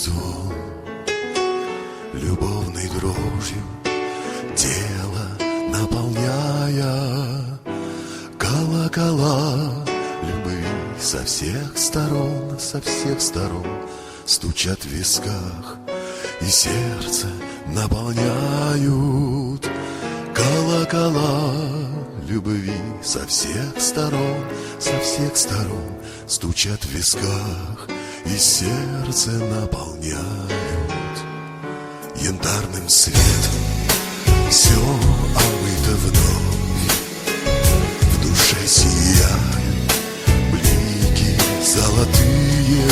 сон, любовной дрожью тело наполняя, колокола любви со всех сторон стучат в висках и сердце наполняют. Колокола любви со всех сторон стучат в висках и сердце наполняют. Янтарным светом все омыто вновь, в душе сияют блики золотые.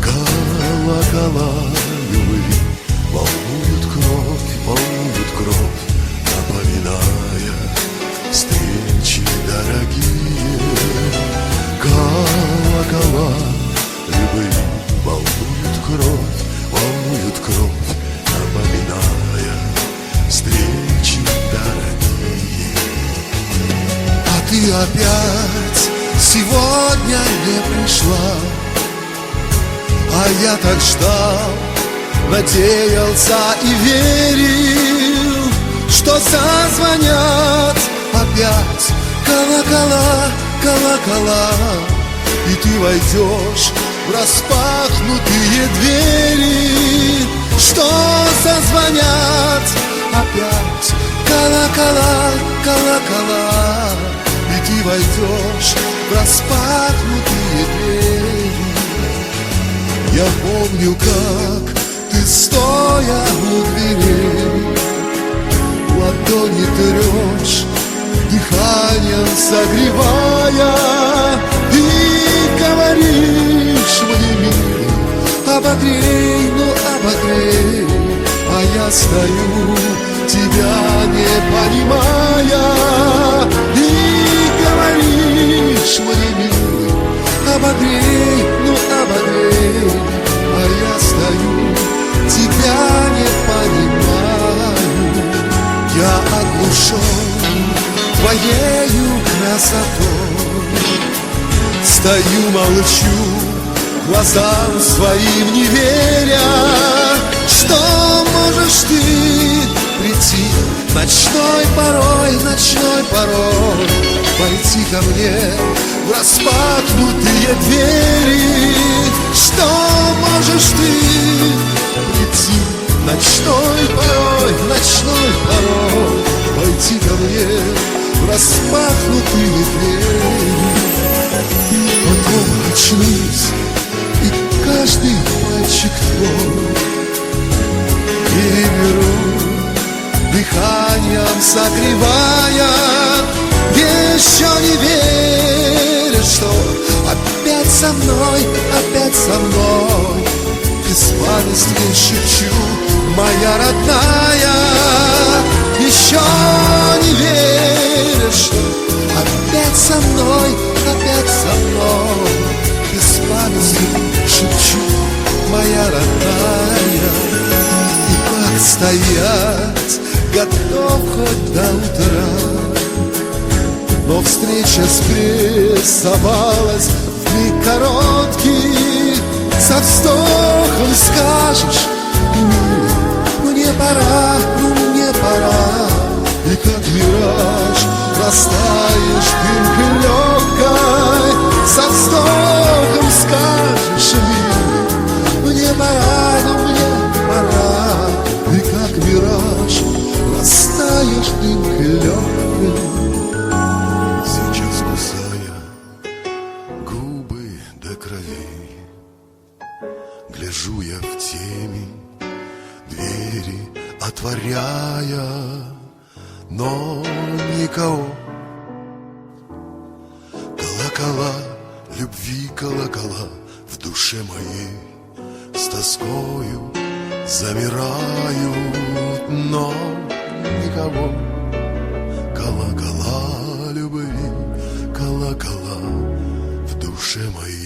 Колокола любви волнуют кровь, напоминая встречи дорогие. Колокола любви волнуют кровь, напоминая встречи дорогие. А ты опять сегодня не пришла, а я так ждал, надеялся и верил, что зазвонят опять колокола, и ты войдешь в распахнутые двери, что зазвонят опять колокола, и ты войдешь в распахнутые двери. Я помню, как ты, стоя у дверей, ладони трешь, дыханием согревая, и говоришь мне, милый, обогрей, а я стою, тебя не понимая, и говоришь мне, милый, обогрей, а я стою, тебя не понимаю. Я оглушен твоею красотой, стою, молчу, глазам своим не веря, что можешь ты прийти ночной порой, войти ко мне в распахнутые двери, что можешь ты прийти ночной порой, войти ко мне в распахнутые двери. Потом очнусь, и каждый пальчик твой переберу, дыханием согревая, еще не веришь, что опять со мной, без сладости шепчу, моя родная. Еще не веришь, что опять со мной, без сладости шепчу, моя родная. И как стоять, готов хоть до утра, но встреча спрессовалась в миг короткий. Со вздохом скажешь, мне пора, и как мираж растаешь дымкой легкой. Со вздохом скажешь, мне пора, и как мираж растаешь дымкой легкой. Сейчас кусая губы до крови, гляжу я в темень, двери отворяя, но никого. Колокола любви, колокола в душе моей с тоскою замирают, но никого. Колокола любви, колокола в душе моей